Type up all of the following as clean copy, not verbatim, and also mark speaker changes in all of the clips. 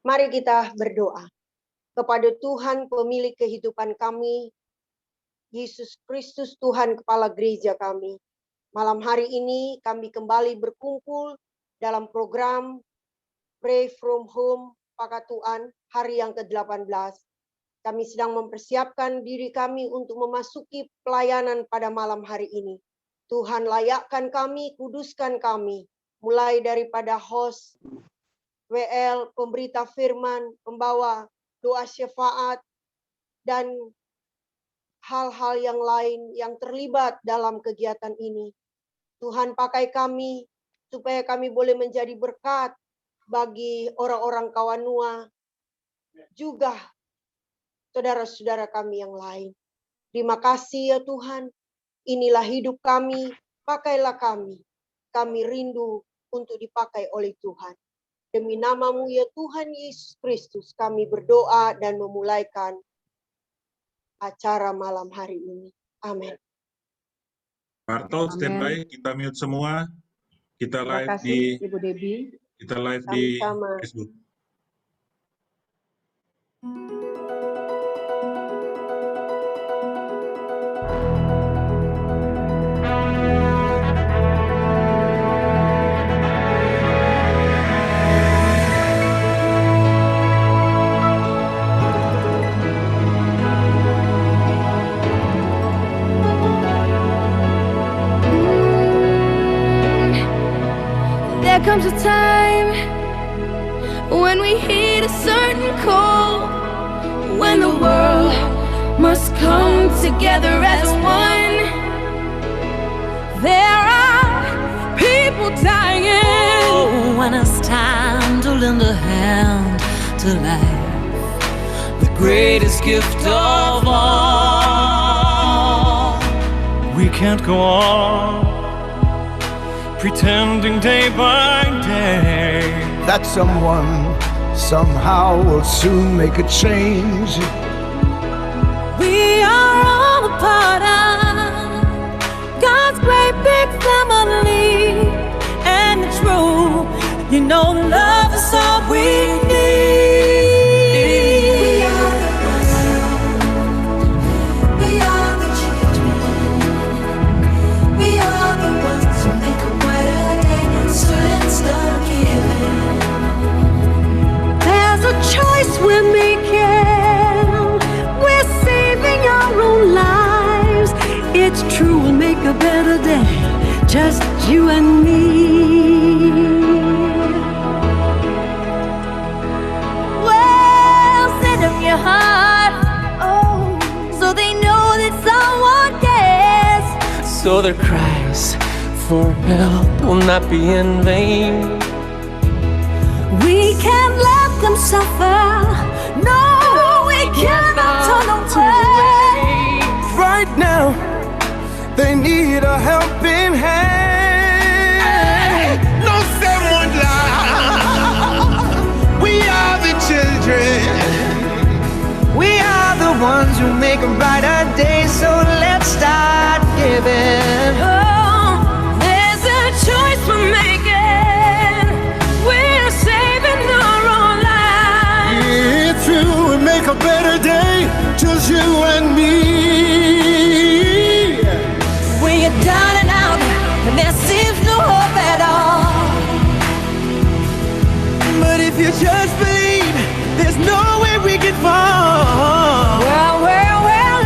Speaker 1: Mari kita berdoa kepada Tuhan pemilik kehidupan kami, Yesus Kristus Tuhan Kepala Gereja kami. Malam hari ini kami kembali berkumpul dalam program Pray From Home Pakatuan hari yang ke-18. Kami sedang mempersiapkan diri kami untuk memasuki pelayanan pada malam hari ini. Tuhan layakkan kami, kuduskan kami, mulai daripada host, WL, pemberita firman, pembawa doa syafaat, dan hal-hal yang lain yang terlibat dalam kegiatan ini. Tuhan pakai kami, supaya kami boleh menjadi berkat bagi orang-orang Kawanua, juga saudara-saudara kami yang lain. Terima kasih ya Tuhan, inilah hidup kami, pakailah kami. Kami rindu untuk dipakai oleh Tuhan. Demi nama-Mu ya Tuhan Yesus Kristus, kami berdoa dan memulaikan acara malam hari ini. Amin.
Speaker 2: Bartol, standby, kita mute semua. Kita live di
Speaker 1: Ibu Debbie.
Speaker 2: Kita live di Facebook.
Speaker 3: There comes a time when we hit a certain call, when the world must come together as one. There are people dying.
Speaker 4: Oh, when it's time to lend a hand to life, the greatest gift of all.
Speaker 5: We can't go on pretending day by day
Speaker 6: that someone somehow will soon make a change.
Speaker 3: We are all a part of God's great big family, and it's true, you know, love is all we need. We are the children. We are the ones who make a brighter day. So let's start giving. There's a choice we're making. We're saving our own lives. It's true, we'll make a better day. Just you and me. Well, send them your heart, oh, so they know that someone cares.
Speaker 7: So their cries for help will not be in vain.
Speaker 3: We can't let them suffer. No, we cannot turn away.
Speaker 6: Right now, they need a helping hand. No someone lie. We are the children. We are the ones who make a brighter day. So let's start giving.
Speaker 3: Oh, there's a choice we're making. We're saving our own lives.
Speaker 6: It's true, we make a better day. Just you and me.
Speaker 3: When you're down and out, and there seems no hope at all.
Speaker 6: But if you just believe, there's no way we can fall.
Speaker 3: Well,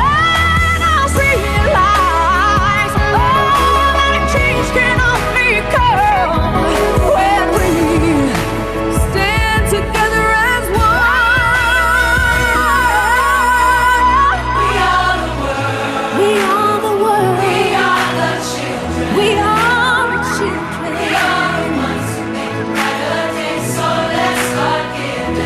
Speaker 3: let us realize, oh, that a change can only come when we stand together as one. We are the world. We are the world. We are the children. We are the children. We are the ones who make a brighter day. So let's start giving.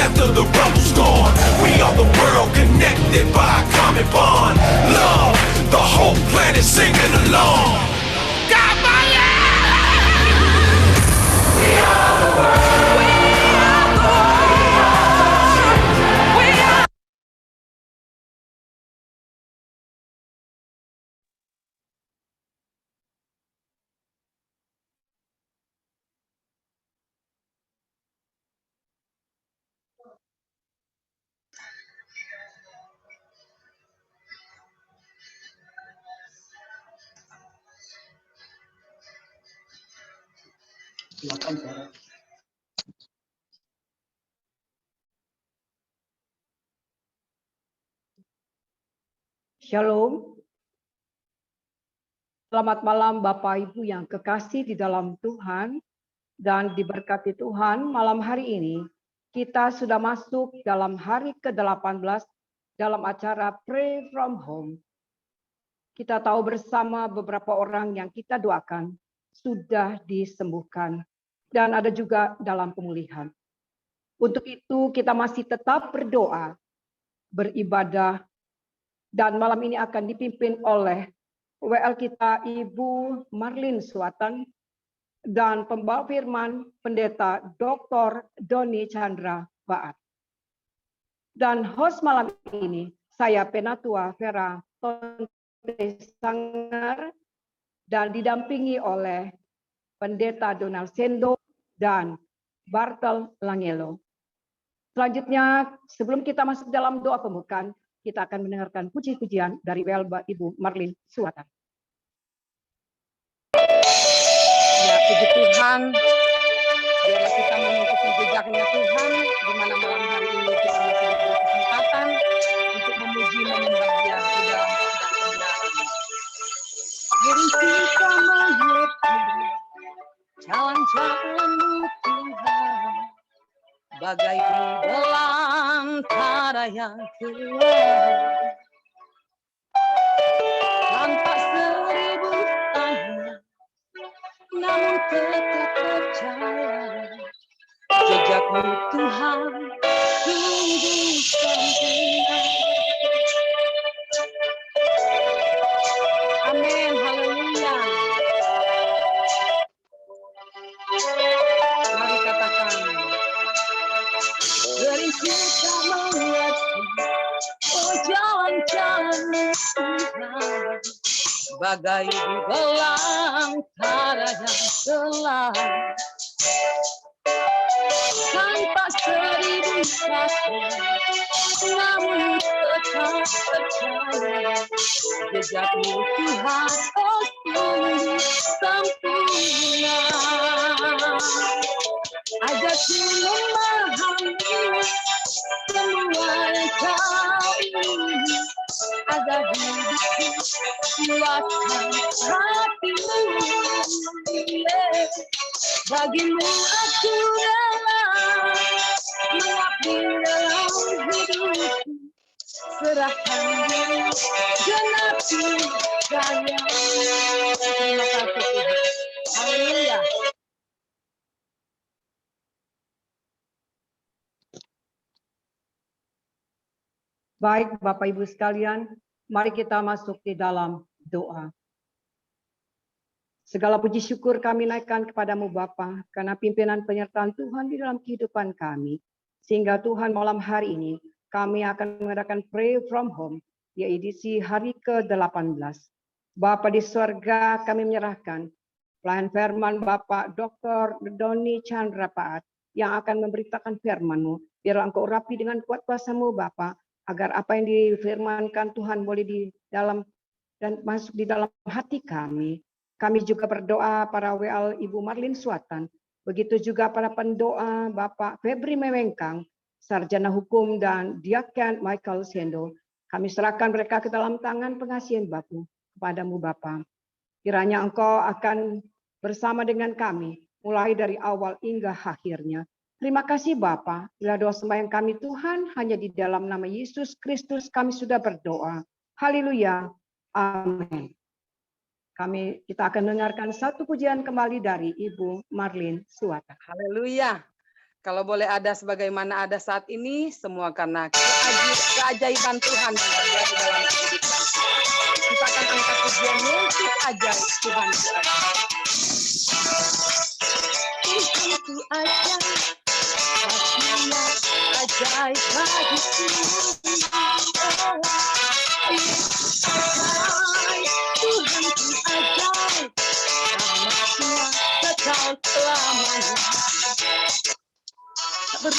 Speaker 8: after the rumble's gone. We are the world connected by a common bond. Love, the whole planet singing along. Got my love. We are the world. We are the world. We are.
Speaker 9: Shalom. Selamat malam Bapak Ibu yang kekasih di dalam Tuhan dan diberkati Tuhan. Malam hari ini kita sudah masuk dalam hari ke-18 dalam acara Pray From Home. Kita tahu bersama beberapa orang yang kita doakan sudah disembuhkan dan ada juga dalam pemulihan. Untuk itu kita masih tetap berdoa, beribadah, dan malam ini akan dipimpin oleh WL kita Ibu Marlin Suatan dan pembawa firman Pendeta Dr. Doni Chandra Baat. Dan host malam ini saya Penatua Vera Tonte Sangar dan didampingi oleh Pendeta Donald Sendo dan Bartel Langelo. Selanjutnya sebelum kita masuk dalam doa pembukaan, kita akan mendengarkan puji-pujian dari Welba Ibu Marlin Suatan. Ya, puji Tuhan, biarlah kita mengikuti jejaknya Tuhan, di mana malam hari ini kita masih diberi kesempatan untuk memuji menyembah Dia di dalam kebenaran. Beri kita mengikuti jalan-jalan-Mu Tuhan, bagai di belantara yang gelap, tanpa seribu tanya, namun tetap percaya. Jejak-Mu Tuhan sungguh sempurna. Amin, haleluya. Mari katakan. Beri kita mengerti, oh jalan-jalan Tuhan, bagai di belantara yang gelap, tanpa seribu kata, namun tetap percaya. Jejak-Mu Tuhan, oh sungguh sempurna. Ajarku memahami semua yang Kau ingini, agar hidupku puaskan hati-Mu. Bagimu aku rela mengabdi dalam hidupku, serahkan diri genapi daya. Terima kasih Tuhan. Haleluya. Baik Bapak Ibu sekalian, mari kita masuk di dalam doa. Segala puji syukur kami naikkan kepadamu Bapa, karena pimpinan penyertaan Tuhan di dalam kehidupan kami. Sehingga Tuhan malam hari ini kami akan mengadakan Pray From Home, di edisi hari ke-18. Bapa di surga, kami menyerahkan pelayan firman Bapak Dr. Doni Chandra Baat yang akan memberitakan firman-Mu. Biarlah Engkau urapi dengan kuat kuasa-Mu Bapa, agar apa yang difirmankan Tuhan boleh di dalam dan masuk di dalam hati kami. Kami juga berdoa para WL Ibu Marlin Suatan, begitu juga para pendoa Bapak Febri Mewengkang, Sarjana Hukum dan Diaken Michael Sendo. Kami serahkan mereka ke dalam tangan pengasihan Bapa kepadamu Bapa. Kiranya Engkau akan bersama dengan kami, mulai dari awal hingga akhirnya. Terima kasih Bapa, bila doa sembahyang kami Tuhan, hanya di dalam nama Yesus Kristus kami sudah berdoa. Haleluya. Amin. Kita akan dengarkan satu pujian kembali dari Ibu Marlin Suatan.
Speaker 10: Haleluya. Kalau boleh ada sebagaimana ada saat ini, semua karena keajaiban Tuhan yang terjadi dalam kehidupan. Kita akan angkat pujian musik ajaib Tuhan itu ajaib. Tuhan itu ajaib, hatinya ajaib bagiku. Tuhan itu ajaib, rahmatnya kekal selamanya. Setiap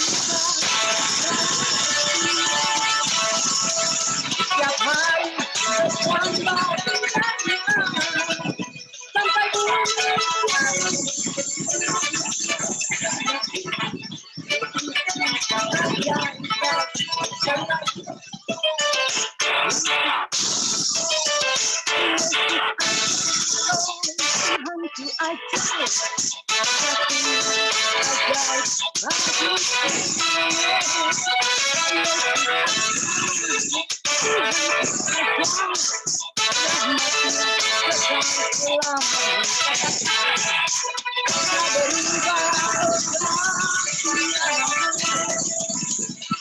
Speaker 10: hari bertambah sampai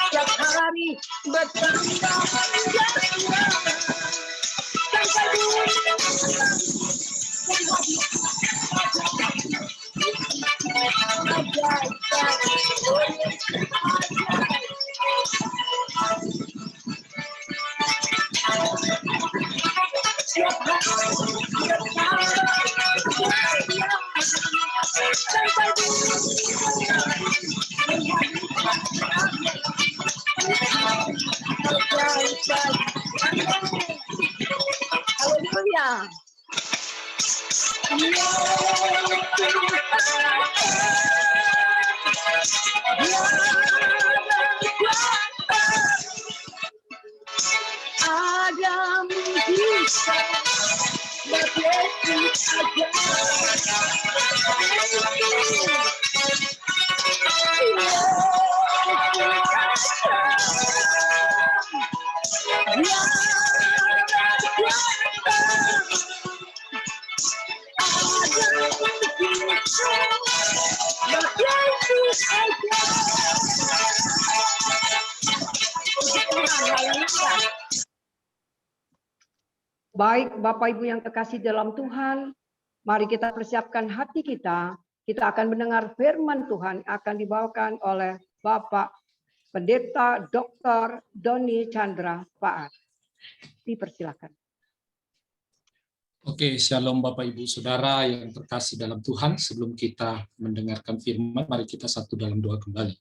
Speaker 10: setiap hari bertambah Haleluya. Ada mujizat Yesus aja.
Speaker 9: Baik, Bapak Ibu yang terkasih dalam Tuhan, mari kita persiapkan hati kita. Kita akan mendengar firman Tuhan akan dibawakan oleh Bapak Pendeta Dr. Doni Chandra Paat. Dipersilakan.
Speaker 11: Oke, shalom Bapak Ibu Saudara yang terkasih dalam Tuhan. Sebelum kita mendengarkan firman, mari kita satu dalam doa kembali.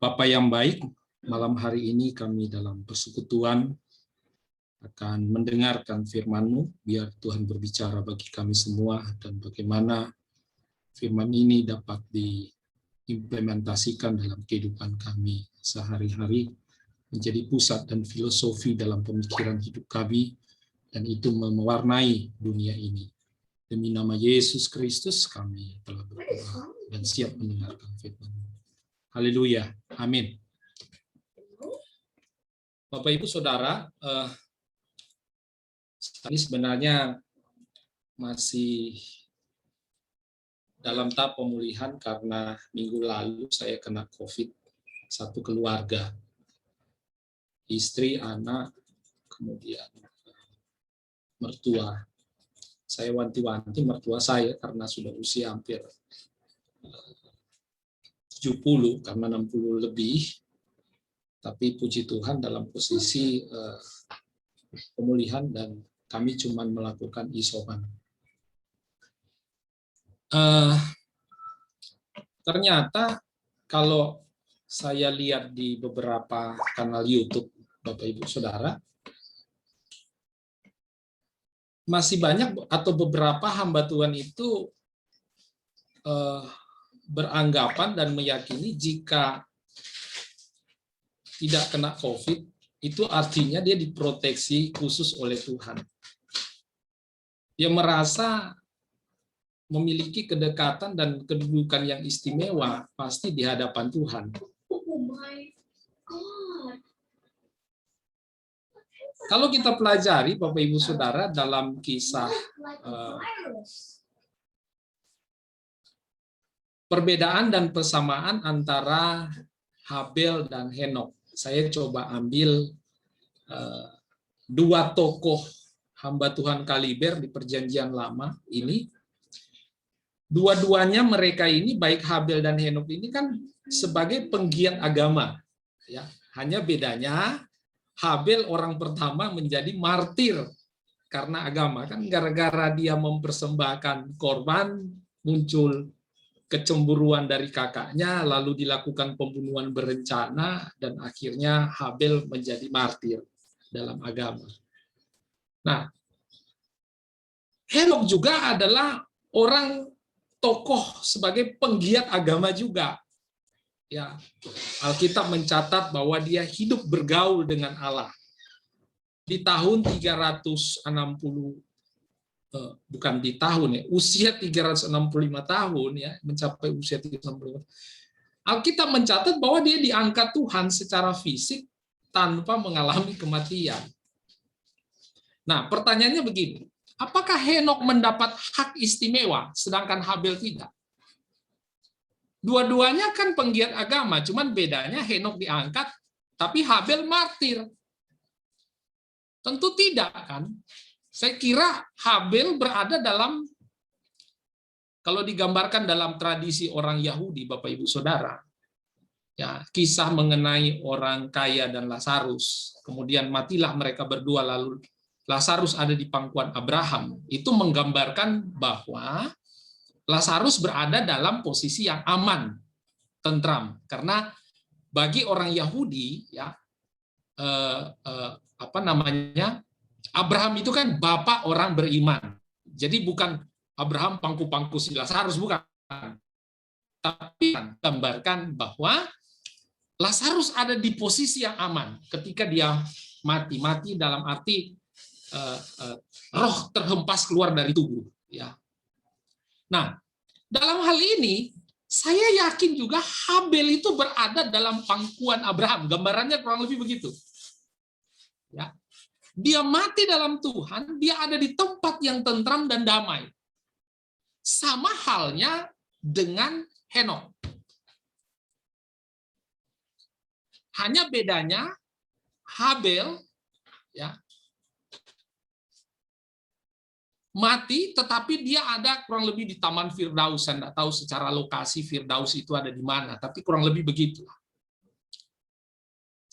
Speaker 11: Bapa yang baik, malam hari ini kami dalam persekutuan akan mendengarkan firman-Mu, biar Tuhan berbicara bagi kami semua, dan bagaimana firman ini dapat diimplementasikan dalam kehidupan kami sehari-hari, menjadi pusat dan filosofi dalam pemikiran hidup kami, dan itu mewarnai dunia ini. Demi nama Yesus Kristus kami telah berdoa dan siap mendengarkan firman-Mu. Haleluya, amin. Bapak Ibu Saudara, ini sebenarnya masih dalam tahap pemulihan karena minggu lalu saya kena COVID, satu keluarga, istri, anak, kemudian mertua. Saya wanti-wanti mertua saya karena sudah usia hampir 70, karena 60 lebih, tapi puji Tuhan dalam posisi pemulihan dan kami cuma melakukan isoman. Ternyata kalau saya lihat di beberapa kanal YouTube, Bapak Ibu Saudara, masih banyak atau beberapa hamba Tuhan itu beranggapan dan meyakini jika tidak kena COVID, itu artinya dia diproteksi khusus oleh Tuhan. Dia merasa memiliki kedekatan dan kedudukan yang istimewa pasti di hadapan Tuhan. Kalau kita pelajari, Bapak Ibu Saudara, dalam kisah perbedaan dan persamaan antara Habel dan Henok. Saya coba ambil dua tokoh hamba Tuhan kaliber di Perjanjian Lama ini. Dua-duanya mereka ini, baik Habel dan Henok ini kan sebagai penggiat agama. Ya, hanya bedanya Habel orang pertama menjadi martir karena agama, kan gara-gara dia mempersembahkan korban muncul kecemburuan dari kakaknya, lalu dilakukan pembunuhan berencana, dan akhirnya Habel menjadi martir dalam agama. Nah, Henok juga adalah orang tokoh sebagai penggiat agama juga. Ya, Alkitab mencatat bahwa dia hidup bergaul dengan Allah. Di tahun 360, bukan di tahun ya, usia 365 tahun ya, mencapai usia 365. Alkitab mencatat bahwa dia diangkat Tuhan secara fisik tanpa mengalami kematian. Nah, pertanyaannya begini, apakah Henok mendapat hak istimewa sedangkan Habel tidak? Dua-duanya kan penggiat agama, cuman bedanya Henok diangkat tapi Habel martir. Tentu tidak kan? Saya kira Habel berada dalam, kalau digambarkan dalam tradisi orang Yahudi, Bapak Ibu Saudara, ya, kisah mengenai orang kaya dan Lazarus, kemudian matilah mereka berdua, lalu Lazarus ada di pangkuan Abraham, itu menggambarkan bahwa Lazarus berada dalam posisi yang aman, tentram, karena bagi orang Yahudi, ya, Abraham itu kan bapak orang beriman. Jadi bukan Abraham pangku-pangku si Lazarus, bukan. Tapi gambarkan bahwa Lazarus ada di posisi yang aman ketika dia mati. Mati dalam arti roh terhempas keluar dari tubuh. Ya. Nah, dalam hal ini saya yakin juga Habel itu berada dalam pangkuan Abraham. Gambarannya kurang lebih begitu. Ya. Dia mati dalam Tuhan, dia ada di tempat yang tentram dan damai. Sama halnya dengan Henok. Hanya bedanya Habel ya mati, tetapi dia ada kurang lebih di Taman Firdaus. Saya tidak tahu secara lokasi Firdaus itu ada di mana, tapi kurang lebih begitu.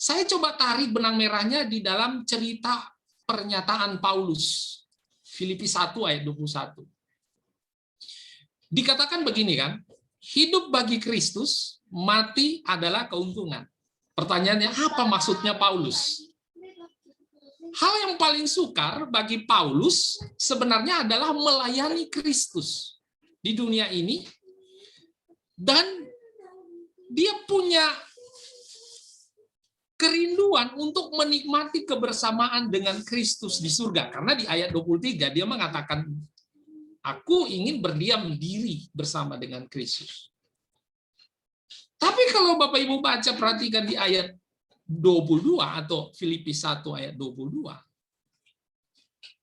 Speaker 11: Saya coba tarik benang merahnya di dalam cerita pernyataan Paulus, Filipi 1 ayat 21. Dikatakan begini kan, hidup bagi Kristus, mati adalah keuntungan. Pertanyaannya, apa maksudnya Paulus? Hal yang paling sukar bagi Paulus sebenarnya adalah melayani Kristus di dunia ini, dan dia punya kerinduan untuk menikmati kebersamaan dengan Kristus di surga. Karena di ayat 23 dia mengatakan, aku ingin berdiam diri bersama dengan Kristus. Tapi kalau Bapak Ibu baca, perhatikan di ayat 22 atau Filipi 1 ayat 22.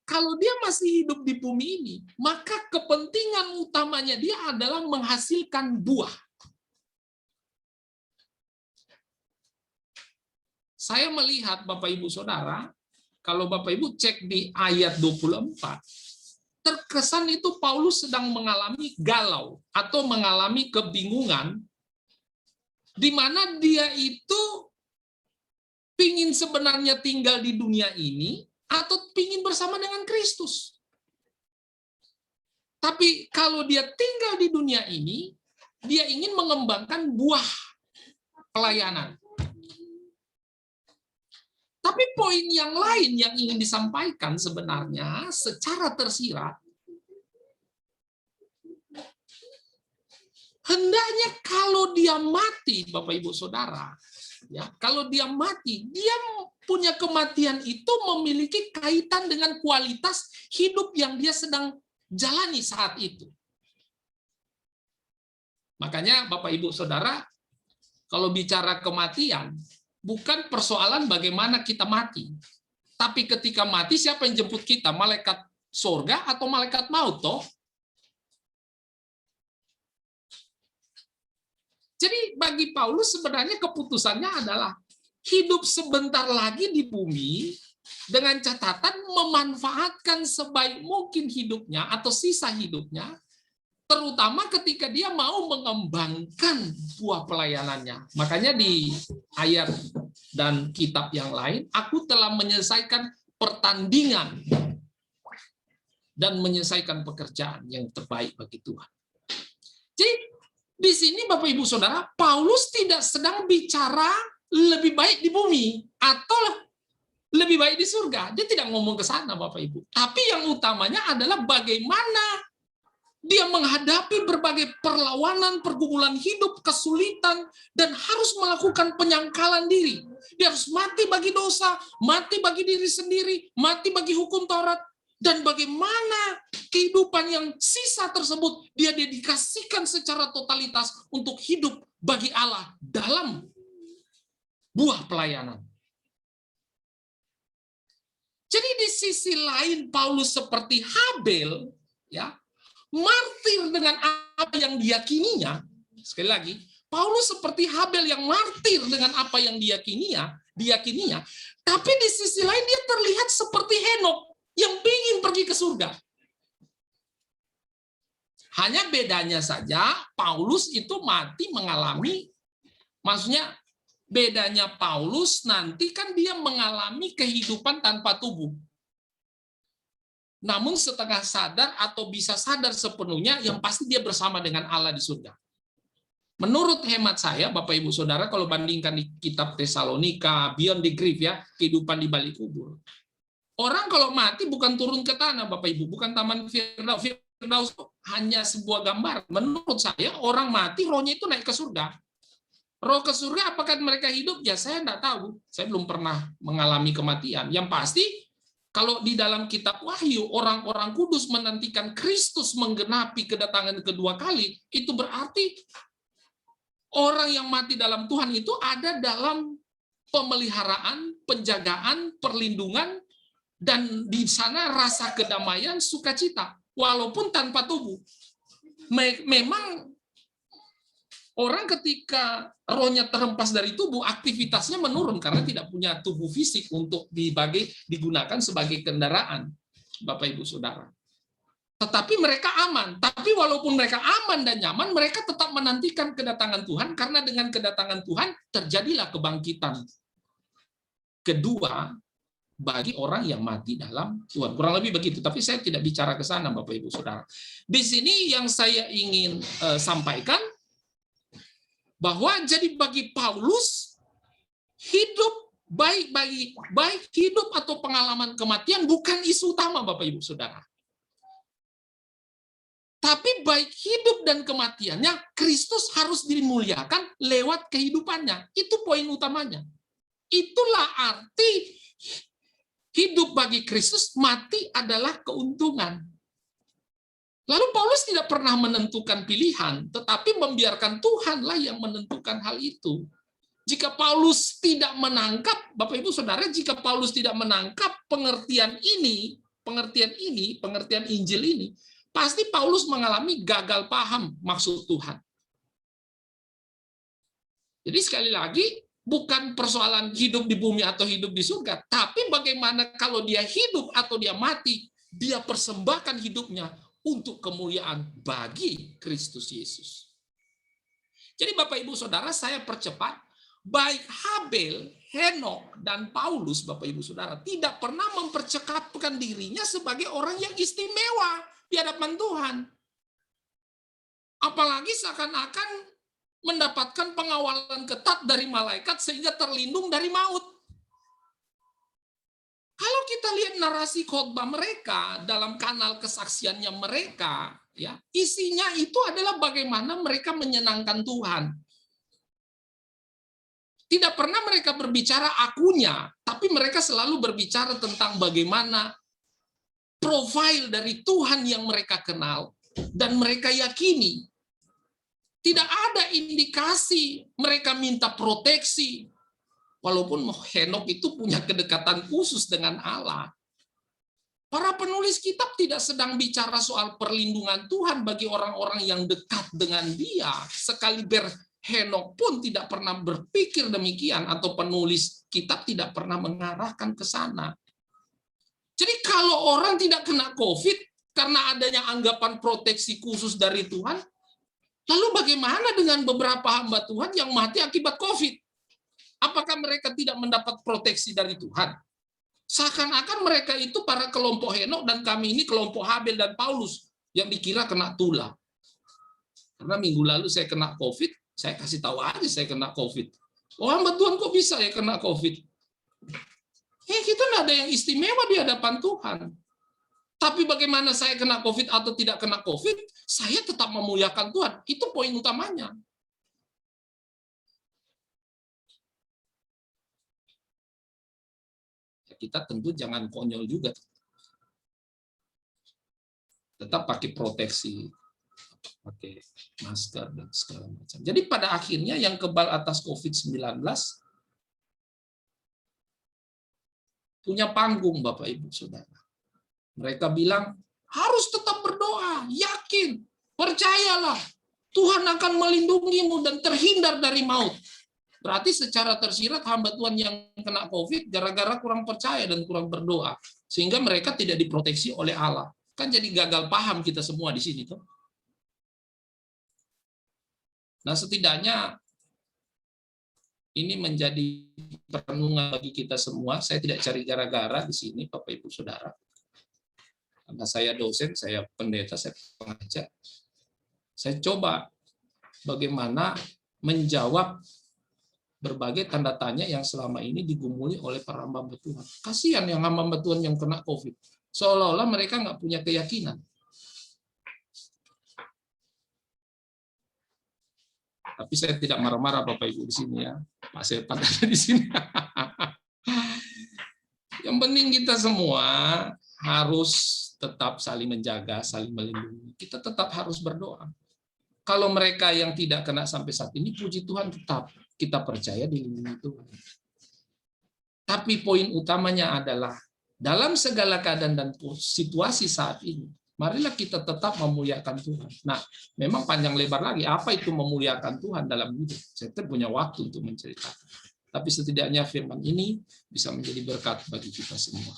Speaker 11: Kalau dia masih hidup di bumi ini, maka kepentingan utamanya dia adalah menghasilkan buah. Saya melihat Bapak Ibu Saudara, kalau Bapak Ibu cek di ayat 24, terkesan itu Paulus sedang mengalami galau atau mengalami kebingungan, di mana dia itu pingin sebenarnya tinggal di dunia ini atau pingin bersama dengan Kristus. Tapi kalau dia tinggal di dunia ini, dia ingin mengembangkan buah pelayanan. Tapi poin yang lain yang ingin disampaikan sebenarnya secara tersirat, hendaknya kalau dia mati, Bapak Ibu Saudara, ya, kalau dia mati, dia punya kematian itu memiliki kaitan dengan kualitas hidup yang dia sedang jalani saat itu. Makanya Bapak Ibu Saudara, kalau bicara kematian, bukan persoalan bagaimana kita mati. Tapi ketika mati, siapa yang jemput kita? Malaikat surga atau malaikat maut, toh? bagi Paulus sebenarnya keputusannya adalah hidup sebentar lagi di bumi dengan catatan memanfaatkan sebaik mungkin hidupnya atau sisa hidupnya, terutama ketika dia mau mengembangkan buah pelayanannya. Makanya di ayat dan kitab yang lain, aku telah menyelesaikan pertandingan dan menyelesaikan pekerjaan yang terbaik bagi Tuhan. Jadi di sini Bapak Ibu Saudara, Paulus tidak sedang bicara lebih baik di bumi atau lebih baik di surga. Dia tidak ngomong ke sana Bapak Ibu. Tapi yang utamanya adalah bagaimana dia menghadapi berbagai perlawanan, pergumulan hidup, kesulitan, dan harus melakukan penyangkalan diri. Dia harus mati bagi dosa, mati bagi diri sendiri, mati bagi hukum Taurat, dan bagaimana kehidupan yang sisa tersebut dia dedikasikan secara totalitas untuk hidup bagi Allah dalam buah pelayanan. Jadi di sisi lain Paulus seperti Habel, ya, martir dengan apa yang diyakininya. Sekali lagi, Paulus seperti Habel yang martir dengan apa yang diyakininya. Tapi di sisi lain dia terlihat seperti Henok yang ingin pergi ke surga. Hanya bedanya saja Paulus itu mati mengalami, maksudnya bedanya Paulus nanti kan dia mengalami kehidupan tanpa tubuh. Namun setengah sadar atau bisa sadar sepenuhnya, yang pasti dia bersama dengan Allah di surga. Menurut hemat saya, Bapak Ibu Saudara, kalau bandingkan di kitab Tesalonika, Beyond the Grave, ya, kehidupan di balik kubur. Orang kalau mati bukan turun ke tanah, Bapak Ibu, bukan taman Firdaus. Firdaus hanya sebuah gambar. Menurut saya, orang mati rohnya itu naik ke surga. Roh ke surga, apakah mereka hidup? Ya saya tidak tahu. Saya belum pernah mengalami kematian. Yang pasti, kalau di dalam kitab Wahyu, orang-orang kudus menantikan Kristus menggenapi kedatangan kedua kali, itu berarti orang yang mati dalam Tuhan itu ada dalam pemeliharaan, penjagaan, perlindungan, dan di sana rasa kedamaian, sukacita, walaupun tanpa tubuh. Memang orang ketika rohnya terhempas dari tubuh, aktivitasnya menurun karena tidak punya tubuh fisik untuk digunakan sebagai kendaraan, Bapak Ibu Saudara. Tetapi mereka aman. Tapi walaupun mereka aman dan nyaman, mereka tetap menantikan kedatangan Tuhan, karena dengan kedatangan Tuhan terjadilah kebangkitan kedua bagi orang yang mati dalam Tuhan. Kurang lebih begitu, tapi saya tidak bicara ke sana, Bapak Ibu Saudara. Di sini yang saya ingin sampaikan, bahwa jadi bagi Paulus, hidup baik hidup atau pengalaman kematian bukan isu utama, Bapak Ibu Saudara. Tapi baik hidup dan kematiannya, Kristus harus dimuliakan lewat kehidupannya. Itu poin utamanya. Itulah arti hidup bagi Kristus, mati adalah keuntungan. Lalu Paulus tidak pernah menentukan pilihan, tetapi membiarkan Tuhanlah yang menentukan hal itu. Jika Paulus tidak menangkap, Bapak Ibu Saudara, jika Paulus tidak menangkap pengertian Injil ini, pasti Paulus mengalami gagal paham maksud Tuhan. Jadi sekali lagi, bukan persoalan hidup di bumi atau hidup di surga, tapi bagaimana kalau dia hidup atau dia mati, dia persembahkan hidupnya untuk kemuliaan bagi Kristus Yesus. Jadi Bapak Ibu Saudara, saya percepat, baik Habel, Henok, dan Paulus, Bapak Ibu Saudara, tidak pernah mempercakapkan dirinya sebagai orang yang istimewa di hadapan Tuhan. Apalagi seakan-akan mendapatkan pengawalan ketat dari malaikat sehingga terlindung dari maut. Kalau kita lihat narasi khotbah mereka dalam kanal kesaksiannya mereka, ya, isinya itu adalah bagaimana mereka menyenangkan Tuhan. Tidak pernah mereka berbicara akunya, tapi mereka selalu berbicara tentang bagaimana profil dari Tuhan yang mereka kenal dan mereka yakini. Tidak ada indikasi mereka minta proteksi. Walaupun Henok itu punya kedekatan khusus dengan Allah. Para penulis kitab tidak sedang bicara soal perlindungan Tuhan bagi orang-orang yang dekat dengan dia. Sekaliber Henokh pun tidak pernah berpikir demikian, atau penulis kitab tidak pernah mengarahkan ke sana. Jadi kalau orang tidak kena COVID karena adanya anggapan proteksi khusus dari Tuhan, lalu bagaimana dengan beberapa hamba Tuhan yang mati akibat COVID? Apakah mereka tidak mendapat proteksi dari Tuhan? Seakan-akan mereka itu para kelompok Henokh dan kami ini kelompok Habel dan Paulus yang dikira kena tulah. Karena minggu lalu saya kena COVID, saya kasih tahu aja saya kena COVID. Oh, hamba Tuhan kok bisa ya kena COVID? Kita nggak ada yang istimewa di hadapan Tuhan. Tapi bagaimana saya kena COVID atau tidak kena COVID, saya tetap memuliakan Tuhan. Itu poin utamanya. Kita tentu jangan konyol juga. Tetap pakai proteksi, pakai masker dan segala macam. Jadi pada akhirnya yang kebal atas COVID-19 punya panggung, Bapak Ibu Saudara. Mereka bilang harus tetap berdoa, yakin, percayalah Tuhan akan melindungimu dan terhindar dari maut. Berarti secara tersirat hamba Tuhan yang kena COVID gara-gara kurang percaya dan kurang berdoa, sehingga mereka tidak diproteksi oleh Allah. Kan jadi gagal paham kita semua di sini tuh. Nah, setidaknya ini menjadi perenungan bagi kita semua. Saya tidak cari gara-gara di sini, Bapak Ibu Saudara. Karena saya dosen, saya pendeta, saya pengajar. Saya coba bagaimana menjawab berbagai tanda tanya yang selama ini digumuli oleh para hamba Tuhan. Kasihan yang hamba Tuhan yang kena COVID. Seolah-olah mereka nggak punya keyakinan. Tapi saya tidak marah-marah Bapak Ibu di sini ya. Pak Sepan ada di sini. Yang penting kita semua harus tetap saling menjaga, saling melindungi. Kita tetap harus berdoa. Kalau mereka yang tidak kena sampai saat ini, puji Tuhan tetap kita percaya dilindungi Tuhan. Tapi poin utamanya adalah dalam segala keadaan dan situasi saat ini, marilah kita tetap memuliakan Tuhan. Nah, memang panjang lebar lagi, apa itu memuliakan Tuhan dalam hidup? Saya punya waktu untuk menceritakan. Tapi setidaknya firman ini bisa menjadi berkat bagi kita semua.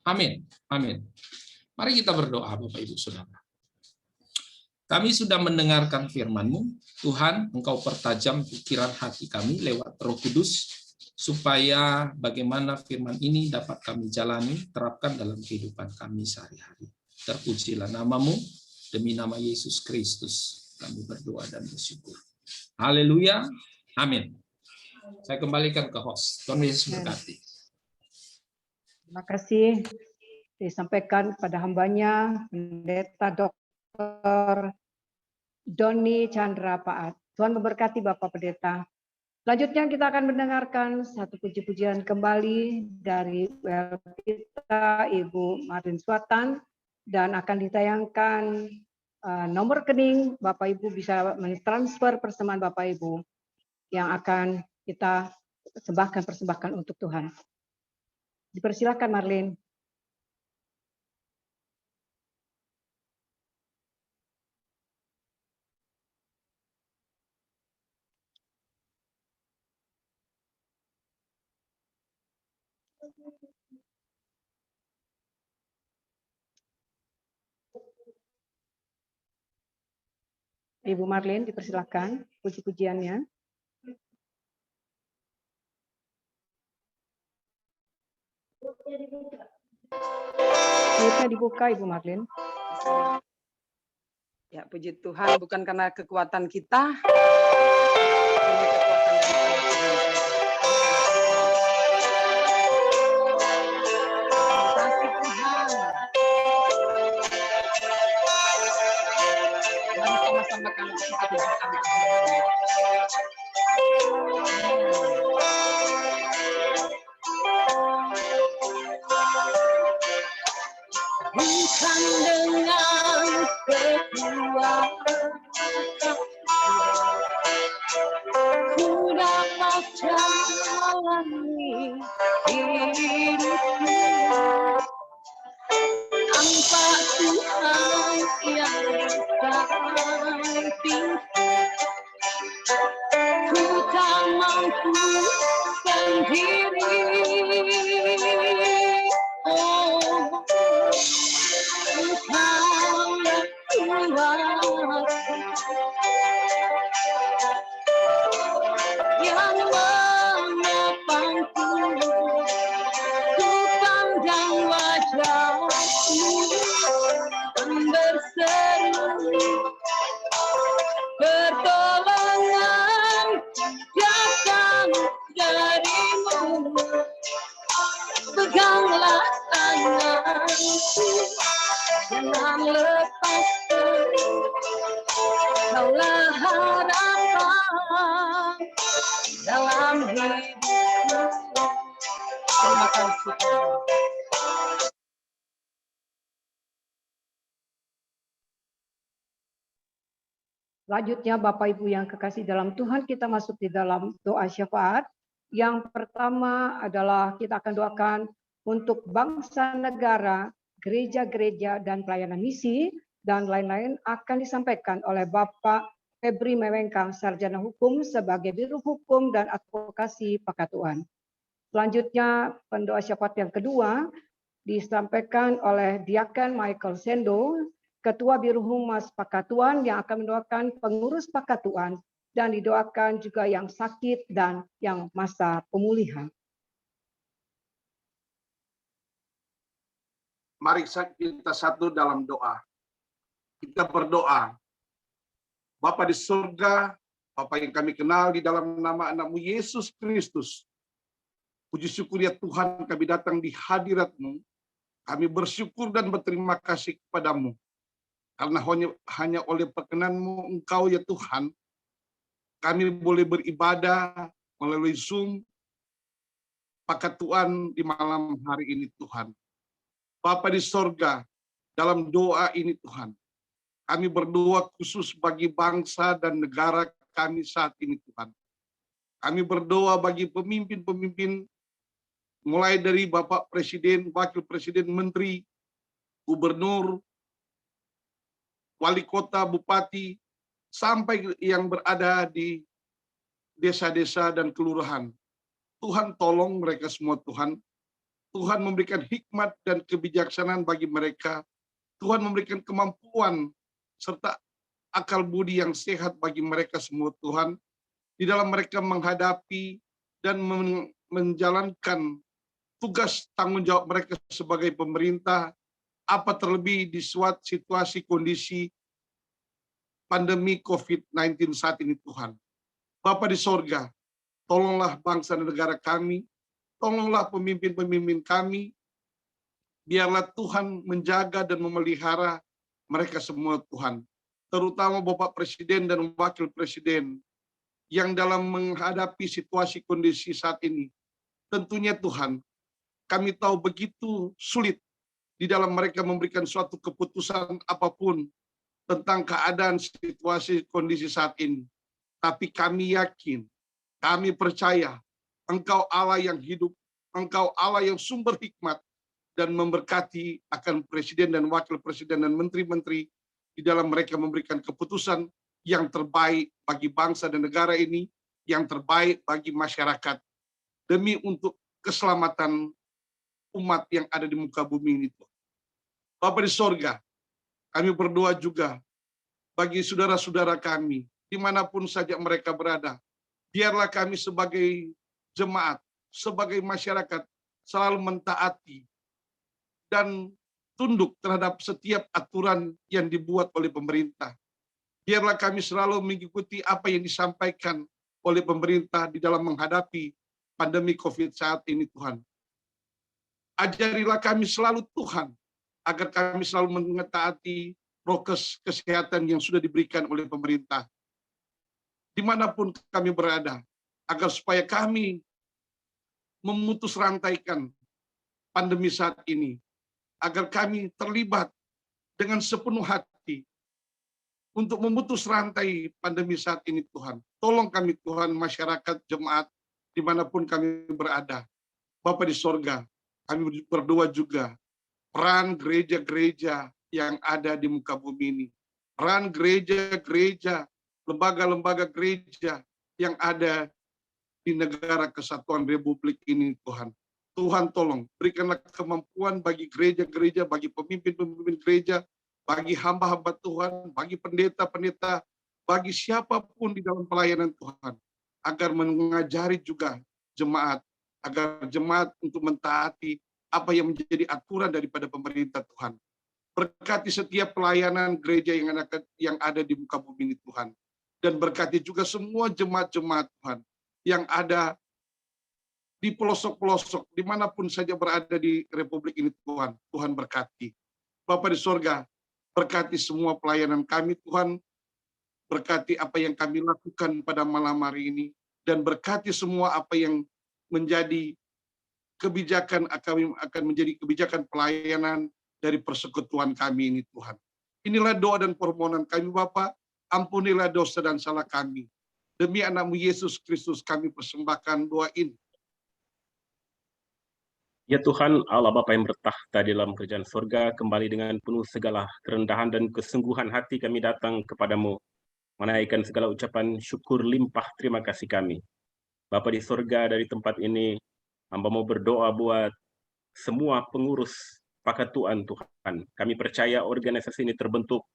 Speaker 11: Amin. Amin. Mari kita berdoa, Bapak Ibu Saudara. Kami sudah mendengarkan firman-Mu. Tuhan, Engkau pertajam pikiran hati kami lewat Roh Kudus, supaya bagaimana firman ini dapat kami jalani, terapkan dalam kehidupan kami sehari-hari. Terpujilah nama-Mu, demi nama Yesus Kristus kami berdoa dan bersyukur. Haleluya, amin. Saya kembalikan ke host. Tuhan Yesus berkati.
Speaker 9: Terima kasih disampaikan kepada hambanya, Pendeta Dr. Doni Chandra Paat. Tuhan memberkati Bapak Pendeta. Selanjutnya kita akan mendengarkan satu puji-pujian kembali dari kita Ibu Marlin Suatan, dan akan ditayangkan nomor rekening Bapak Ibu bisa mentransfer persembahan Bapak Ibu yang akan kita persembahkan untuk Tuhan. Dipersilakan Marlin. Ibu Marlin, dipersilakan puji-pujiannya. Mute dibuka, Ibu Marlin.
Speaker 10: Ya, puji Tuhan, bukan karena kekuatan kita, sama-sama kami
Speaker 3: bukan dengan kekuatan ku dapat jalani hidupku tanpa Tuhan yang di sampingku. lapangku sendiri. Oh, Engkaulah Tuhan yang menopangku, ku pandang wajah-Mu dan berseru, pertolongan datang dari-Mu. Peganglah tanganku, jangan lepaskan, Kaulah harapan dalam hidupku. Terima kasih.
Speaker 9: Selanjutnya Bapak Ibu yang kekasih dalam Tuhan, kita masuk di dalam doa syafaat. Yang pertama adalah kita akan doakan untuk bangsa negara, gereja-gereja dan pelayanan misi, dan lain-lain akan disampaikan oleh Bapak Febri Mewengkang, Sarjana Hukum sebagai Biro Hukum dan Advokasi Pakatuan. Selanjutnya pendoa syafaat yang kedua disampaikan oleh Diaken Michael Sendo, Ketua Biro Humas Pakatuan yang akan mendoakan pengurus Pakatuan dan didoakan juga yang sakit dan yang masa pemulihan.
Speaker 12: Mari kita satu dalam doa. Kita berdoa. Bapa di surga, Bapa yang kami kenal di dalam nama anak-Mu Yesus Kristus. Puji syukur ya Tuhan, kami datang di hadirat-Mu. Kami bersyukur dan berterima kasih kepadamu. Karena hanya oleh perkenan-Mu Engkau ya Tuhan, kami boleh beribadah melalui Zoom Pakatuan di malam hari ini Tuhan. Bapa di sorga, dalam doa ini Tuhan, kami berdoa khusus bagi bangsa dan negara kami saat ini Tuhan. Kami berdoa bagi pemimpin-pemimpin, mulai dari Bapak Presiden, Wakil Presiden, Menteri, Gubernur, Wali Kota, Bupati, sampai yang berada di desa-desa dan kelurahan. Tuhan tolong mereka semua Tuhan. Tuhan memberikan hikmat dan kebijaksanaan bagi mereka. Tuhan memberikan kemampuan serta akal budi yang sehat bagi mereka semua Tuhan. Di dalam mereka menghadapi dan menjalankan tugas tanggung jawab mereka sebagai pemerintah, apa terlebih di suatu situasi kondisi pandemi COVID-19 saat ini Tuhan. Bapa di sorga, tolonglah bangsa dan negara kami, tolonglah pemimpin-pemimpin kami, biarlah Tuhan menjaga dan memelihara mereka semua Tuhan. Terutama Bapak Presiden dan Wakil Presiden yang dalam menghadapi situasi kondisi saat ini. Tentunya Tuhan, kami tahu begitu sulit di dalam mereka memberikan suatu keputusan apapun tentang keadaan situasi kondisi saat ini. Tapi kami yakin, kami percaya Engkau Allah yang hidup, Engkau Allah yang sumber hikmat dan memberkati akan Presiden dan Wakil Presiden dan Menteri-Menteri di dalam mereka memberikan keputusan yang terbaik bagi bangsa dan negara ini, yang terbaik bagi masyarakat, demi untuk keselamatan umat yang ada di muka bumi ini. Bapa di sorga, kami berdoa juga bagi saudara-saudara kami, dimanapun saja mereka berada. Biarlah kami sebagai jemaat, sebagai masyarakat, selalu mentaati dan tunduk terhadap setiap aturan yang dibuat oleh pemerintah. Biarlah kami selalu mengikuti apa yang disampaikan oleh pemerintah di dalam menghadapi pandemi COVID saat ini Tuhan. Ajarilah kami selalu Tuhan, agar kami selalu mentaati prokes kesehatan yang sudah diberikan oleh pemerintah. Dimanapun kami berada, agar supaya kami memutus rantaikan pandemi saat ini, agar kami terlibat dengan sepenuh hati untuk memutus rantai pandemi saat ini Tuhan. Tolong kami Tuhan, masyarakat, jemaat, dimanapun kami berada. Bapa di sorga, kami berdoa juga peran gereja-gereja yang ada di muka bumi ini. Peran gereja-gereja, lembaga-lembaga gereja yang ada di negara kesatuan Republik ini Tuhan. Tuhan tolong berikanlah kemampuan bagi gereja-gereja, bagi pemimpin-pemimpin gereja, bagi hamba-hamba Tuhan, bagi pendeta-pendeta, bagi siapapun di dalam pelayanan Tuhan, agar mengajari juga jemaat, agar jemaat untuk mentaati apa yang menjadi aturan daripada pemerintah Tuhan. Berkati setiap pelayanan gereja yang ada di muka bumi ini Tuhan. Dan berkati juga semua jemaat-jemaat Tuhan yang ada di pelosok-pelosok, dimanapun saja berada di Republik ini Tuhan. Tuhan berkati. Bapa di sorga, berkati semua pelayanan kami Tuhan, berkati apa yang kami lakukan pada malam hari ini, dan berkati semua apa yang menjadi kebijakan akan menjadi kebijakan pelayanan dari persekutuan kami ini Tuhan. Inilah doa dan permohonan kami Bapa, ampunilah dosa dan salah kami. Demi anakmu Yesus Kristus kami persembahkan doa ini.
Speaker 13: Ya Tuhan, Allah Bapa yang bertahta di dalam kerajaan surga, kembali dengan penuh segala kerendahan dan kesungguhan hati kami datang kepadamu, menaikkan segala ucapan syukur limpah terima kasih kami. Bapa di surga, dari tempat ini, hamba mau berdoa buat semua pengurus Pakatuan Tuhan. Kami percaya organisasi ini terbentuk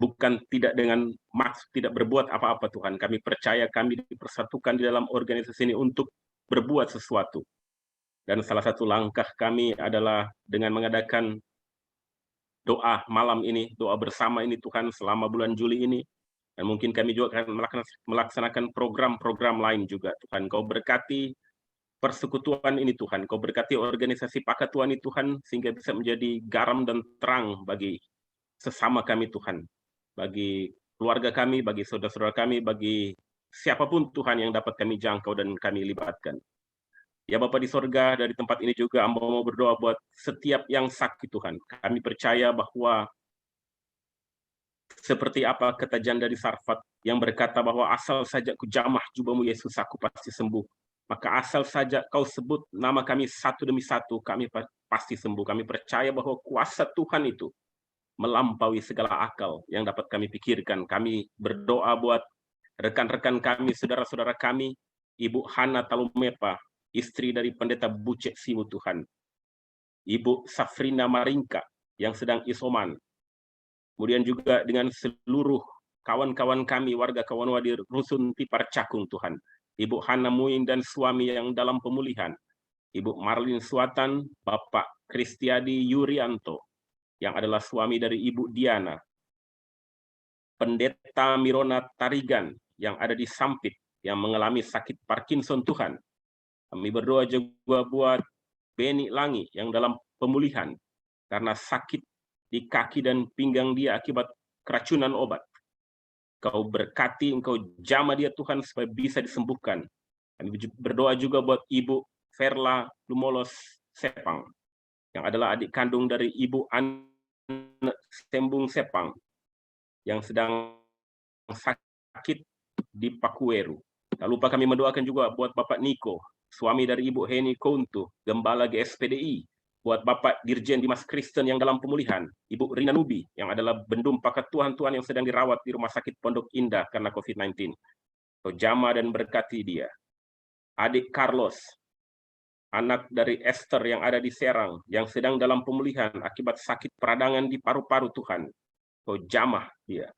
Speaker 13: bukan tidak dengan maksud tidak berbuat apa-apa Tuhan. Kami percaya kami dipersatukan di dalam organisasi ini untuk berbuat sesuatu. Dan salah satu langkah kami adalah dengan mengadakan doa malam ini, doa bersama ini Tuhan selama bulan Juli ini. Dan mungkin kami juga akan melaksanakan program-program lain juga. Tuhan, Kau berkati persekutuan ini Tuhan. Kau berkati organisasi Pakatuan ini Tuhan, sehingga bisa menjadi garam dan terang bagi sesama kami Tuhan. Bagi keluarga kami, bagi saudara-saudara kami, bagi siapapun Tuhan yang dapat kami jangkau dan kami libatkan. Ya Bapa di sorga, dari tempat ini juga hamba mau berdoa buat setiap yang sakit Tuhan. Kami percaya bahwa seperti apa kata janda di Sarfat yang berkata bahwa asal saja ku jamah jubahmu Yesus aku pasti sembuh. Maka asal saja kau sebut nama kami satu demi satu, kami pasti sembuh. Kami percaya bahwa kuasa Tuhan itu melampaui segala akal yang dapat kami pikirkan. Kami berdoa buat rekan-rekan kami, saudara-saudara kami, Ibu Hana Talumepa, istri dari Pendeta Bucek Simu Tuhan. Ibu Safrina Maringka yang sedang isoman. Kemudian juga dengan seluruh kawan-kawan kami, warga Kawanwa di Rusun Tipar Cakung Tuhan. Ibu Hana Muin dan suami yang dalam pemulihan. Ibu Marlin Suatan, Bapak Kristiadi Yurianto, yang adalah suami dari Ibu Diana. Pendeta Mirona Tarigan, yang ada di Sampit, yang mengalami sakit Parkinson Tuhan. Kami berdoa juga buat Beni Langi yang dalam pemulihan karena sakit di kaki dan pinggang dia akibat keracunan obat. Kau berkati, Engkau jamah dia Tuhan supaya bisa disembuhkan. Kami berdoa juga buat Ibu Verla Lumolos Sepang yang adalah adik kandung dari Ibu Anne Sembung Sepang yang sedang sakit di Pakuweru. Tak lupa kami mendoakan juga buat Bapak Niko, suami dari Ibu Heni Kountu, Gembala GSPDI, buat Bapak Dirjen Dimas Kristen yang dalam pemulihan, Ibu Rina Nubi, yang adalah bendum Pakatuan Tuhan yang sedang dirawat di Rumah Sakit Pondok Indah karena COVID-19. Kau jamah dan berkati dia. Adik Carlos, anak dari Esther yang ada di Serang, yang sedang dalam pemulihan akibat sakit peradangan di paru-paru Tuhan. Kau jamah dia.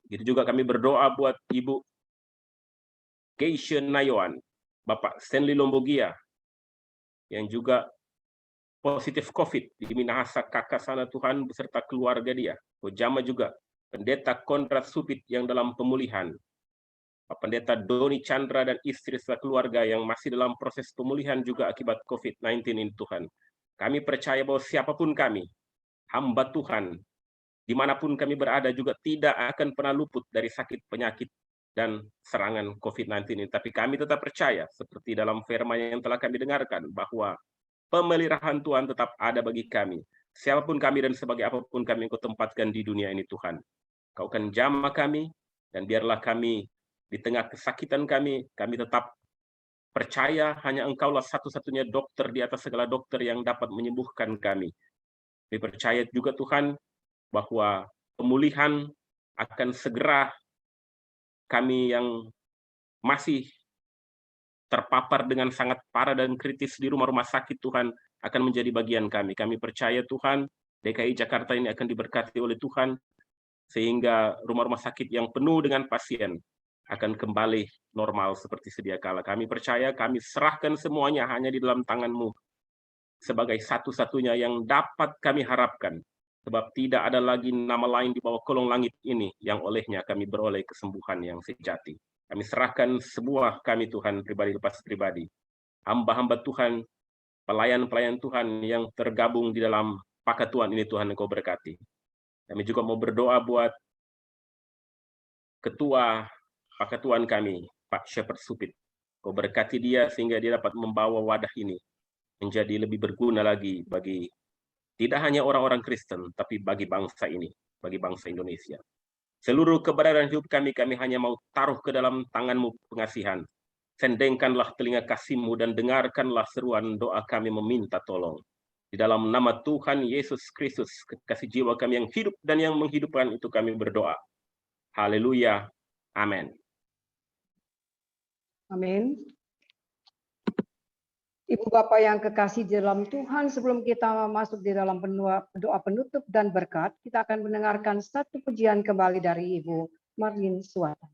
Speaker 13: Gitu juga kami berdoa buat Ibu Keisha Nayoan, Bapak Stanley Lombogia, yang juga positif COVID di Minahasa kakak sana Tuhan beserta keluarga dia. Jamah juga Pendeta Konrad Supit yang dalam pemulihan. Pendeta Doni Chandra dan istri serta keluarga yang masih dalam proses pemulihan juga akibat COVID-19 ini Tuhan. Kami percaya bahwa siapapun kami, hamba Tuhan, dimanapun kami berada juga tidak akan pernah luput dari sakit penyakit dan serangan COVID-19 ini. Tapi kami tetap percaya, seperti dalam firman yang telah kami dengarkan, bahwa pemeliharaan Tuhan tetap ada bagi kami. Siapapun kami dan sebagai apapun kami Engkau tempatkan di dunia ini Tuhan. Kau akan jamah kami, dan biarlah kami di tengah kesakitan kami tetap percaya hanya Engkaulah satu-satunya dokter di atas segala dokter yang dapat menyembuhkan kami. Kami percaya juga Tuhan, bahwa pemulihan akan segera. Kami yang masih terpapar dengan sangat parah dan kritis di rumah-rumah sakit, Tuhan, akan menjadi bagian kami. Kami percaya, Tuhan, DKI Jakarta ini akan diberkati oleh Tuhan, sehingga rumah-rumah sakit yang penuh dengan pasien akan kembali normal seperti sedia kala. Kami percaya, kami serahkan semuanya hanya di dalam tangan-Mu, sebagai satu-satunya yang dapat kami harapkan, sebab tidak ada lagi nama lain di bawah kolong langit ini yang olehnya kami beroleh kesembuhan yang sejati. Kami serahkan semua kami, Tuhan, pribadi lepas pribadi. Hamba-hamba Tuhan, pelayan-pelayan Tuhan yang tergabung di dalam pakatuan ini, Tuhan, Engkau berkati. Kami juga mau berdoa buat ketua pakatuan kami, Pak Shepherd Supit. Engkau berkati dia sehingga dia dapat membawa wadah ini menjadi lebih berguna lagi bagi tidak hanya orang-orang Kristen, tapi bagi bangsa ini, bagi bangsa Indonesia. Seluruh keberadaan hidup kami hanya mau taruh ke dalam tangan-Mu pengasihan. Sendengkanlah telinga kasih-Mu dan dengarkanlah seruan doa kami meminta tolong. Di dalam nama Tuhan Yesus Kristus, kekasih jiwa kami yang hidup dan yang menghidupkan itu kami berdoa. Haleluya. Amin.
Speaker 9: Amin. Ibu Bapak yang kekasih di dalam Tuhan, sebelum kita masuk di dalam doa penutup dan berkat, kita akan mendengarkan satu pujian kembali dari Ibu Marlin Suwatan.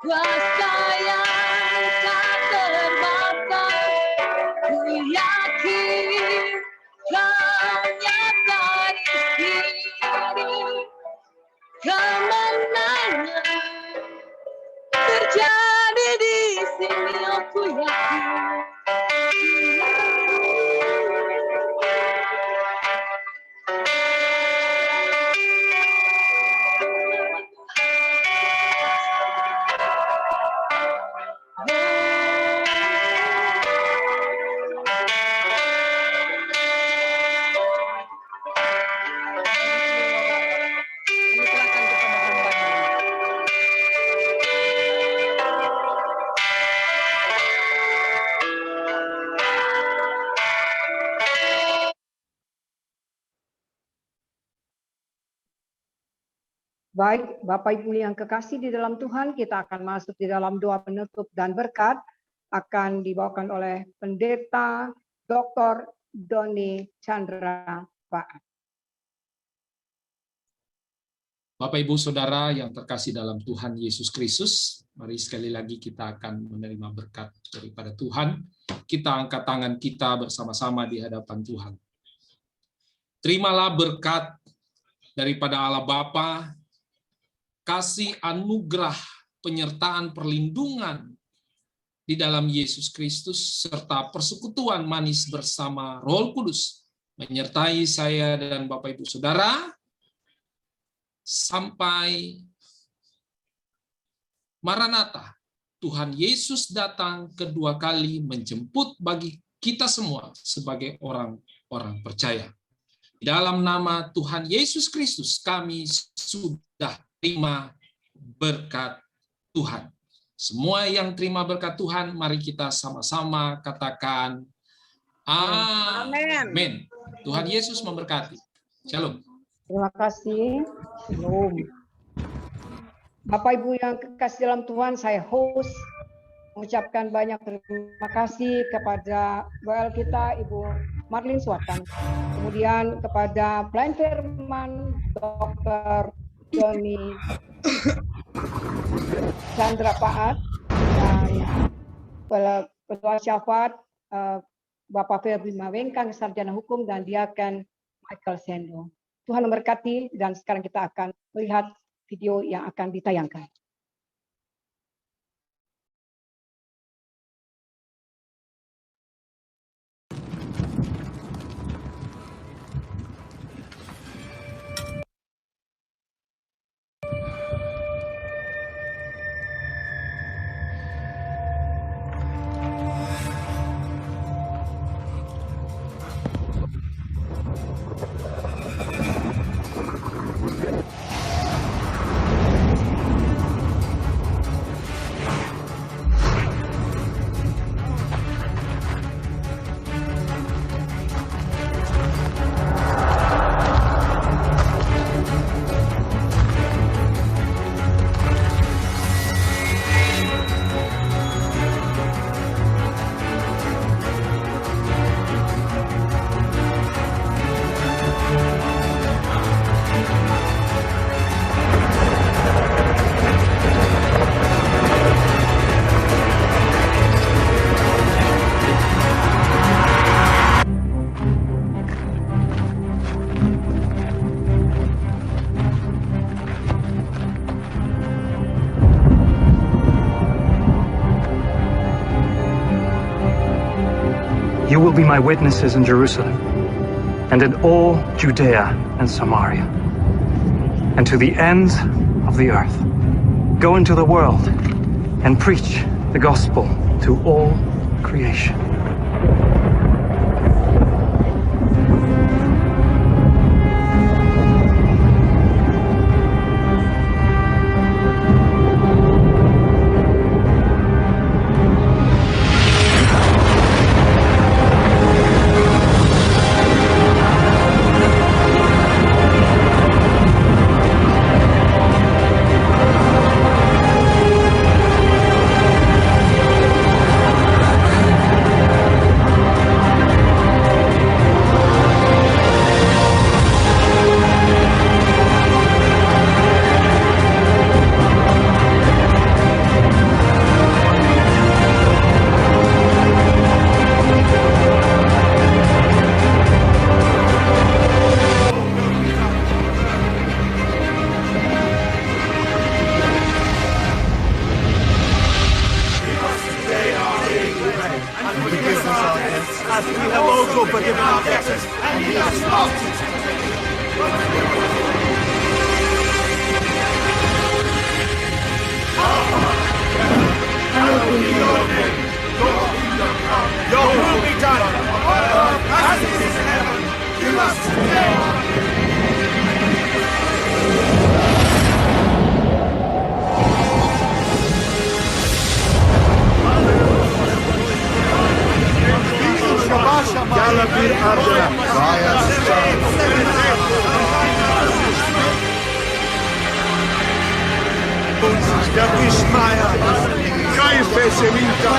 Speaker 3: Kuasa yang tak terbatas, ku yakin Kau nyata di sini. Kemenangan terjadi di sini, aku yakin.
Speaker 9: Baik, Bapak Ibu yang kekasih di dalam Tuhan, kita akan masuk di dalam doa penutup dan berkat, akan dibawakan oleh Pendeta Dr. Doni Chandra Paat.
Speaker 11: Bapak Ibu Saudara yang terkasih dalam Tuhan Yesus Kristus, mari sekali lagi kita akan menerima berkat daripada Tuhan. Kita angkat tangan kita bersama-sama di hadapan Tuhan. Terimalah berkat daripada Allah Bapa, kasih anugerah penyertaan perlindungan di dalam Yesus Kristus, serta persekutuan manis bersama Roh Kudus menyertai saya dan Bapak Ibu Saudara sampai Maranatha, Tuhan Yesus datang kedua kali menjemput bagi kita semua sebagai orang-orang percaya. Di dalam nama Tuhan Yesus Kristus kami sudah terima berkat Tuhan. Semua yang terima berkat Tuhan, mari kita sama-sama katakan amin. Tuhan Yesus memberkati. Shalom.
Speaker 9: Terima kasih. Shalom. Bapak Ibu yang kekasih dalam Tuhan, saya host mengucapkan banyak terima kasih kepada WL kita Ibu Marlin Suwatan, kemudian kepada pelayan firman Dr. Doni Chandra Paat, dan Ketua Syafaat Bapak Febri Mawengkang, Sarjana Hukum, dan Diaken Michael Sendo. Tuhan memberkati, dan sekarang kita akan melihat video yang akan ditayangkan.
Speaker 14: will be my witnesses in Jerusalem, and in all Judea and Samaria, and to the ends of the earth. Go into the world and preach the gospel to all creation.
Speaker 8: As we have also forgiven our debtors, and lead us not. Hallowed be your name. Your kingdom come. Your will be done on earth as it is in heaven. Give us today. Jalabir Arjuna, Raya Yakishmaya, Kaife Seminta,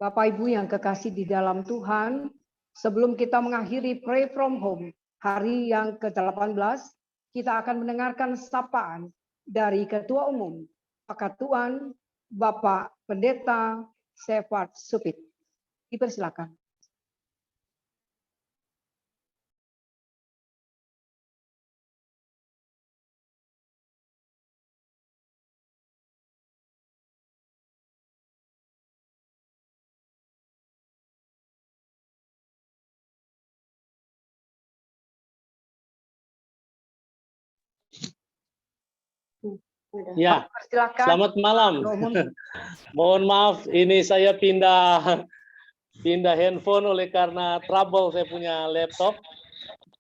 Speaker 9: Bapak Ibu yang kekasih di dalam Tuhan, sebelum kita mengakhiri Pray From Home hari yang ke-18, kita akan mendengarkan sapaan dari Ketua Umum Pakatuan Bapak Pendeta Sefard Supit. Dipersilakan.
Speaker 15: Ya, selamat malam. Mohon maaf, ini saya pindah handphone oleh karena trouble saya punya laptop.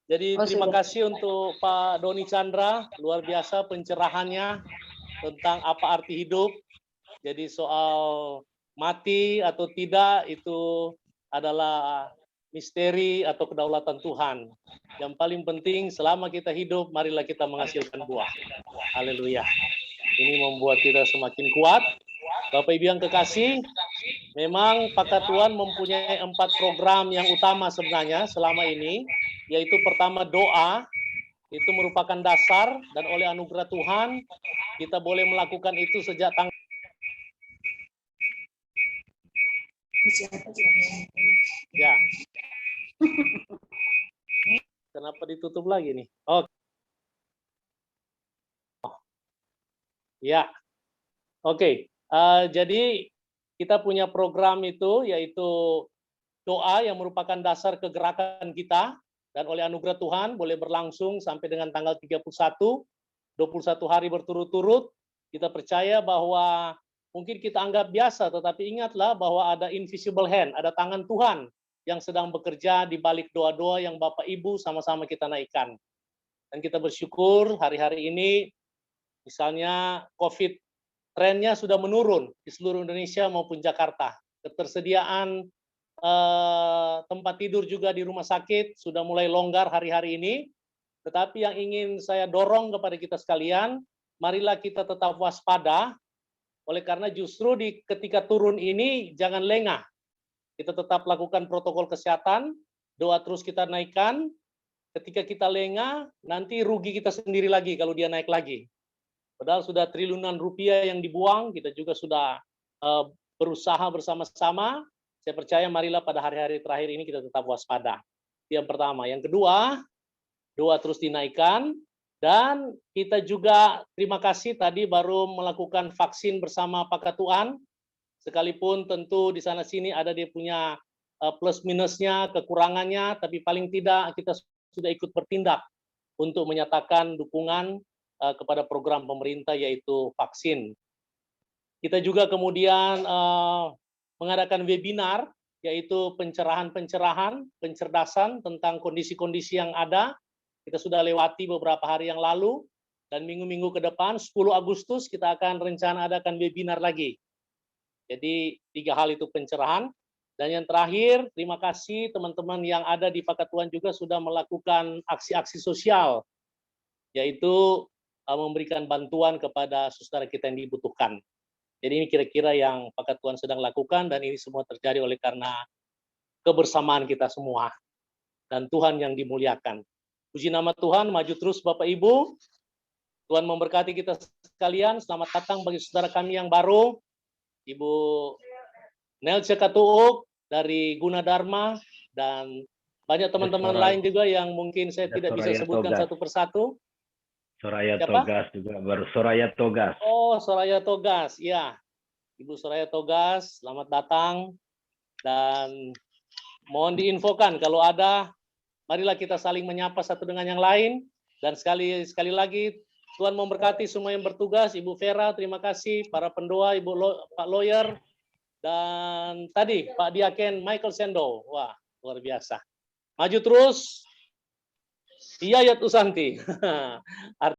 Speaker 15: Jadi terima kasih untuk Pak Doni Chandra, luar biasa pencerahannya tentang apa arti hidup. Jadi soal mati atau tidak itu adalah misteri atau kedaulatan Tuhan. Yang paling penting selama kita hidup, marilah kita menghasilkan buah. Haleluya. Ini membuat kita semakin kuat. Bapak Ibu yang kekasih, memang Pakatuan mempunyai 4 program yang utama sebenarnya selama ini, yaitu pertama doa, itu merupakan dasar, dan oleh anugerah Tuhan, kita boleh melakukan itu sejak tanggal ya. Kenapa ditutup lagi nih? Oh. Ya. Oke. Jadi kita punya program itu yaitu doa yang merupakan dasar kegerakan kita, dan oleh anugerah Tuhan boleh berlangsung sampai dengan tanggal 31, 21 hari berturut-turut. Kita percaya bahwa mungkin kita anggap biasa, tetapi ingatlah bahwa ada invisible hand, ada tangan Tuhan yang sedang bekerja di balik doa-doa yang Bapak Ibu sama-sama kita naikkan. Dan kita bersyukur hari-hari ini, misalnya COVID trennya sudah menurun di seluruh Indonesia maupun Jakarta. Ketersediaan tempat tidur juga di rumah sakit sudah mulai longgar hari-hari ini. Tetapi yang ingin saya dorong kepada kita sekalian, marilah kita tetap waspada, Oleh karena justru ketika turun ini jangan lengah. Kita tetap lakukan protokol kesehatan, doa terus kita naikkan. Ketika kita lengah, nanti rugi kita sendiri lagi kalau dia naik lagi. Padahal sudah triliunan rupiah yang dibuang, kita juga sudah berusaha bersama-sama. Saya percaya marilah pada hari-hari terakhir ini kita tetap waspada. Yang pertama. Yang kedua, doa terus dinaikkan. Dan kita juga terima kasih tadi baru melakukan vaksin bersama Pak Katuan. Sekalipun tentu di sana-sini ada dia punya plus minusnya, kekurangannya, tapi paling tidak kita sudah ikut bertindak untuk menyatakan dukungan kepada program pemerintah yaitu vaksin. Kita juga kemudian mengadakan webinar yaitu pencerahan, pencerdasan tentang kondisi-kondisi yang ada. Kita sudah lewati beberapa hari yang lalu dan minggu-minggu ke depan 10 Agustus kita akan rencana adakan webinar lagi. Jadi 3 hal itu pencerahan. Dan yang terakhir, terima kasih teman-teman yang ada di Pakatuan juga sudah melakukan aksi-aksi sosial, yaitu memberikan bantuan kepada saudara kita yang dibutuhkan. Jadi ini kira-kira yang Pakatuan sedang lakukan dan ini semua terjadi oleh karena kebersamaan kita semua. Dan Tuhan yang dimuliakan. Puji nama Tuhan, maju terus Bapak Ibu. Tuhan memberkati kita sekalian. Selamat datang bagi saudara kami yang baru. Ibu Nelce Katuuk dari Gunadarma dan banyak teman-teman lain juga yang mungkin saya tidak bisa sebutkan satu persatu.
Speaker 16: Soraya Togas juga baru. Soraya Togas.
Speaker 15: Oh, Soraya Togas. Ya. Ibu Soraya Togas, selamat datang. Dan mohon diinfokan kalau ada, marilah kita saling menyapa satu dengan yang lain. Dan sekali lagi, Tuhan memberkati semua yang bertugas. Ibu Vera, terima kasih. Para pendoa, Pak Lawyer. Dan tadi, Pak Diaken Michael Sendo. Wah, luar biasa. Maju terus. Iya, Yat Usanti.